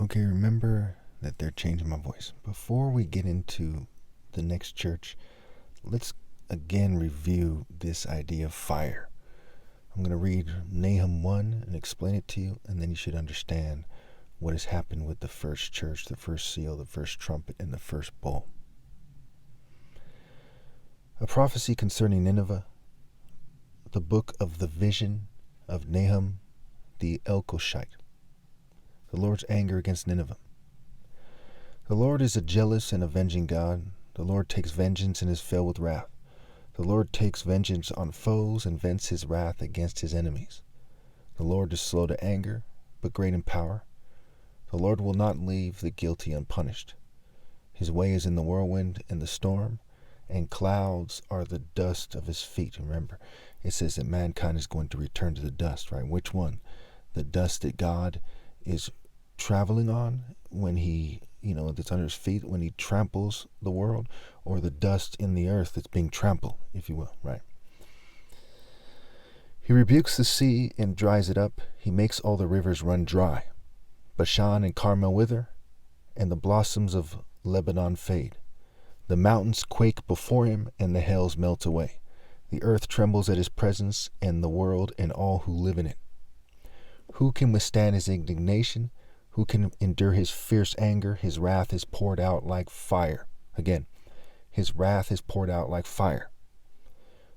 Okay, remember that they're changing my voice. Before we get into the next church, let's again review this idea of fire. I'm going to read Nahum 1 and explain it to you, and then you should understand what has happened with the first church, the first seal, the first trumpet, and the first bowl. A prophecy concerning Nineveh, the book of the vision of Nahum the Elkoshite. The Lord's anger against Nineveh. The Lord is a jealous and avenging God. The Lord takes vengeance and is filled with wrath. The Lord takes vengeance on foes and vents his wrath against his enemies. The Lord is slow to anger, but great in power. The Lord will not leave the guilty unpunished. His way is in the whirlwind and the storm, and clouds are the dust of his feet. Remember, it says that mankind is going to return to the dust, right? Which one? The dust that God is traveling on when he, that's under his feet, when he tramples the world, or the dust in the earth that's being trampled, if you will, right? He rebukes the sea and dries it up. He makes all the rivers run dry. Bashan and Carmel wither, and the blossoms of Lebanon fade. The mountains quake before him, and the hills melt away. The earth trembles at his presence, and the world and all who live in it. Who can withstand his indignation? Who can endure his fierce anger? His wrath is poured out like fire. Again, his wrath is poured out like fire.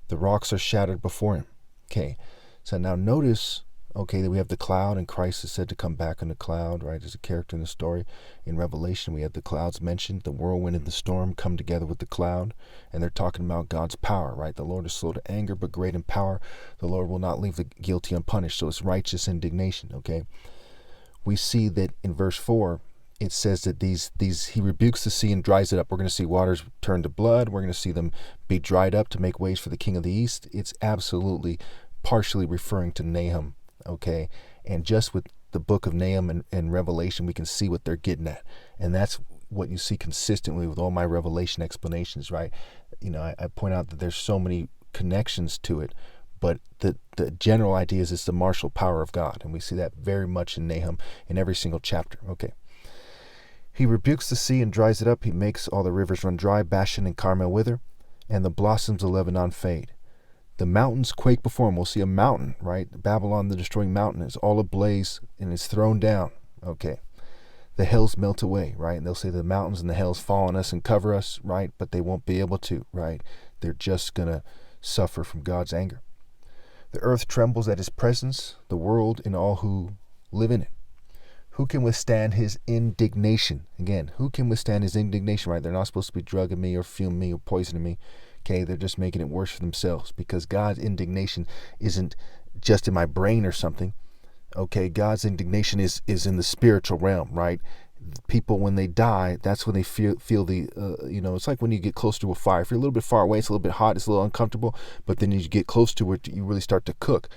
The rocks are shattered before him. Okay, so now notice, that we have the cloud, and Christ is said to come back in the cloud, right? As a character in the story. In Revelation, we have the clouds mentioned. The whirlwind and the storm come together with the cloud, and they're talking about God's power, right? The Lord is slow to anger, but great in power. The Lord will not leave the guilty unpunished. So it's righteous indignation, okay? We see that in verse 4, it says that he rebukes the sea and dries it up. We're going to see waters turn to blood. We're going to see them be dried up to make ways for the king of the east. It's absolutely partially referring to Nahum, okay? And just with the book of Nahum and Revelation, we can see what they're getting at. And that's what you see consistently with all my Revelation explanations, right? I point out that there's so many connections to it, but the general idea is it's the martial power of God. And we see that very much in Nahum in every single chapter, okay? He rebukes the sea and dries it up. He makes all the rivers run dry. Bashan and Carmel wither, and the blossoms of Lebanon fade. The mountains quake before him. We'll see a mountain, right? Babylon, the destroying mountain, is all ablaze and is thrown down. Okay. The hills melt away, right? And they'll say the mountains and the hills fall on us and cover us, right? But they won't be able to, right? They're just going to suffer from God's anger. The earth trembles at his presence, the world and all who live in it. Who can withstand his indignation? Again, who can withstand his indignation, right? They're not supposed to be drugging me or fuming me or poisoning me. Okay, they're just making it worse for themselves, because God's indignation isn't just in my brain or something. Okay, God's indignation is in the spiritual realm, right? People, when they die, that's when they feel the, it's like when you get close to a fire. If you're a little bit far away, it's a little bit hot, it's a little uncomfortable, but then you get close to it, you really start to cook.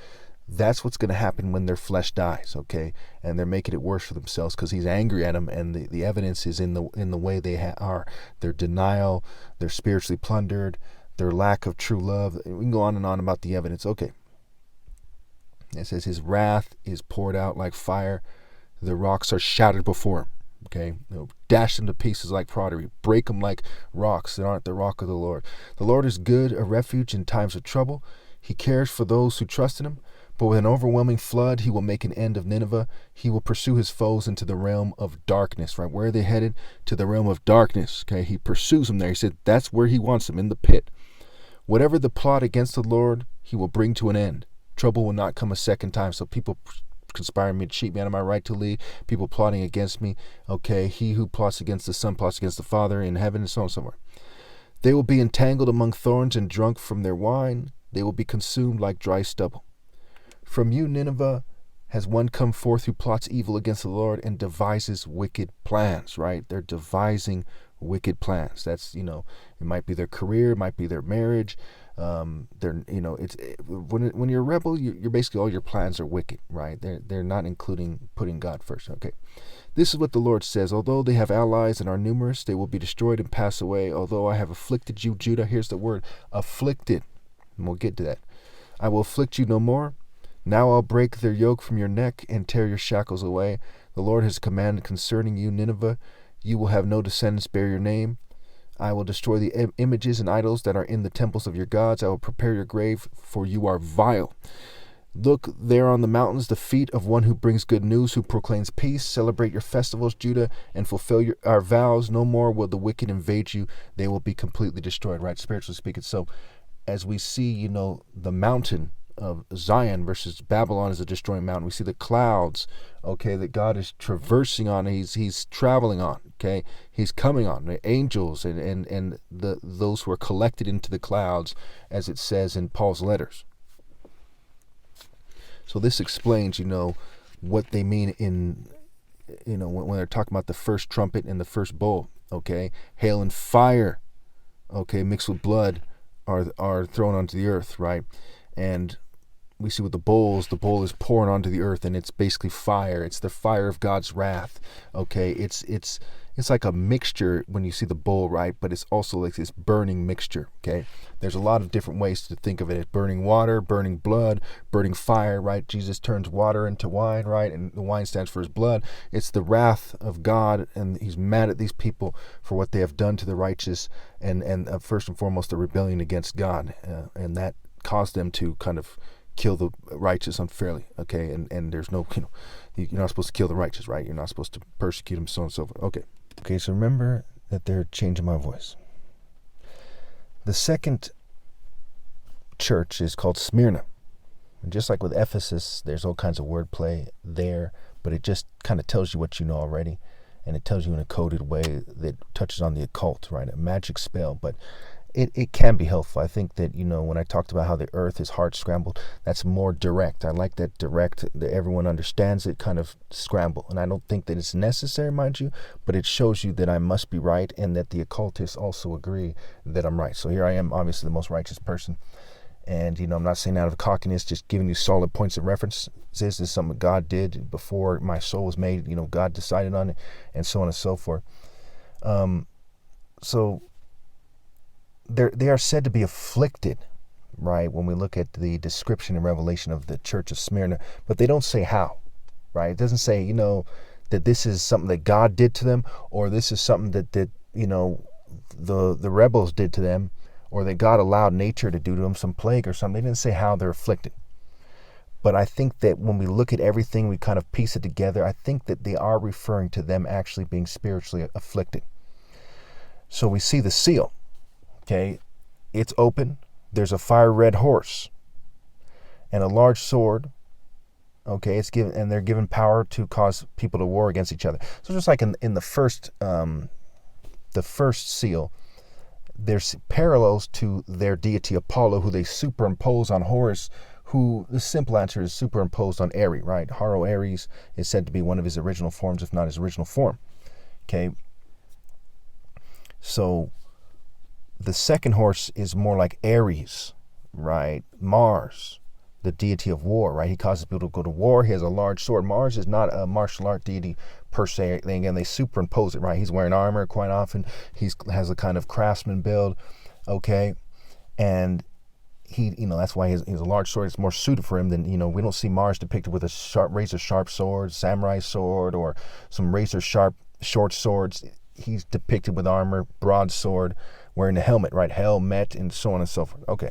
That's what's going to happen when their flesh dies, okay? And they're making it worse for themselves because he's angry at them, and the evidence is in the way they are. Their denial, they're spiritually plundered, their lack of true love. We can go on and on about the evidence. Okay. It says his wrath is poured out like fire. The rocks are shattered before him. Okay. They'll dash them to pieces like pottery. Break them like rocks that aren't the rock of the Lord. The Lord is good, a refuge in times of trouble. He cares for those who trust in him. But with an overwhelming flood, he will make an end of Nineveh. He will pursue his foes into the realm of darkness, right? Where are they headed? To the realm of darkness, okay? He pursues them there. He said that's where he wants them, in the pit. Whatever the plot against the Lord, he will bring to an end. Trouble will not come a second time. So people conspiring me to cheat me out of my right to lead, people plotting against me, okay? He who plots against the Son plots against the Father in heaven, and so on and so forth. They will be entangled among thorns and drunk from their wine. They will be consumed like dry stubble. From you, Nineveh, has one come forth who plots evil against the Lord and devises wicked plans, right? They're devising wicked plans. That's, it might be their career, it might be their marriage. When you're a rebel, you're basically, all your plans are wicked, right? They're not including putting God first, okay? This is what the Lord says. Although they have allies and are numerous, they will be destroyed and pass away. Although I have afflicted you, Judah, here's the word, afflicted, and we'll get to that. I will afflict you no more. Now I'll break their yoke from your neck and tear your shackles away. The Lord has commanded concerning you, Nineveh, you will have no descendants bear your name. I will destroy the images and idols that are in the temples of your gods. I will prepare your grave, for you are vile. Look there on the mountains, the feet of one who brings good news, who proclaims peace. Celebrate your festivals, Judah, and fulfill our vows. No more will the wicked invade you. They will be completely destroyed, right? Spiritually speaking. So as we see, the mountain of Zion versus Babylon is a destroying mountain. We see the clouds, okay, that God is traversing on. He's traveling on, okay. He's coming on. The angels and those who are collected into the clouds, as it says in Paul's letters. So this explains, what they mean in, when they're talking about the first trumpet and the first bowl, okay. Hail and fire, okay, mixed with blood are thrown onto the earth, right? And we see with the bowl is pouring onto the earth, and it's basically fire. It's the fire of God's wrath, okay. It's like a mixture when you see the bowl, right? But it's also like this burning mixture, okay. There's a lot of different ways to think of it. Burning water, burning blood, burning fire, right? Jesus turns water into wine, right? And the wine stands for his blood. It's the wrath of God, and he's mad at these people for what they have done to the righteous, and first and foremost, the rebellion against God, and that caused them to kind of kill the righteous unfairly, okay. And there's no, you're not supposed to kill the righteous, right? You're not supposed to persecute them, so on and so forth. Okay, so remember that they're changing my voice. The second church is called Smyrna. And just like with Ephesus, there's all kinds of wordplay there, but it just kind of tells you what you know already, and it tells you in a coded way that touches on the occult, right? A magic spell, but it can be helpful. I think that, when I talked about how the earth is hard scrambled, that's more direct. I like that direct, that everyone understands it kind of scramble. And I don't think that it's necessary, mind you, but it shows you that I must be right, and that the occultists also agree that I'm right. So here I am, obviously the most righteous person. And, I'm not saying out of cockiness, just giving you solid points of reference. This is something God did before my soul was made. God decided on it, and so on and so forth. So they are said to be afflicted, right? When we look at the description and revelation of the church of Smyrna, but they don't say how, right? It doesn't say, that this is something that God did to them, or this is something that the rebels did to them, or that God allowed nature to do to them, some plague or something. They didn't say how they're afflicted. But I think that when we look at everything, we kind of piece it together. I think that they are referring to them actually being spiritually afflicted. So we see the seal. Okay, it's open. There's a fire red horse and a large sword. Okay, it's given, and they're given power to cause people to war against each other. So just like in the first seal, there's parallels to their deity Apollo, who they superimpose on Horus, who the simple answer is superimposed on Ares, right? Haro Ares is said to be one of his original forms, if not his original form. Okay, so the second horse is more like Ares, right? Mars, the deity of war, right? He causes people to go to war. He has a large sword. Mars is not a martial art deity per se. Again, they superimpose it, right? He's wearing armor quite often. He has a kind of craftsman build, okay? And he, that's why he has a large sword. It's more suited for him than, we don't see Mars depicted with a razor sharp sword, samurai sword, or some razor sharp short swords. He's depicted with armor, broadsword, wearing a helmet, right? Helmet, and so on and so forth. Okay.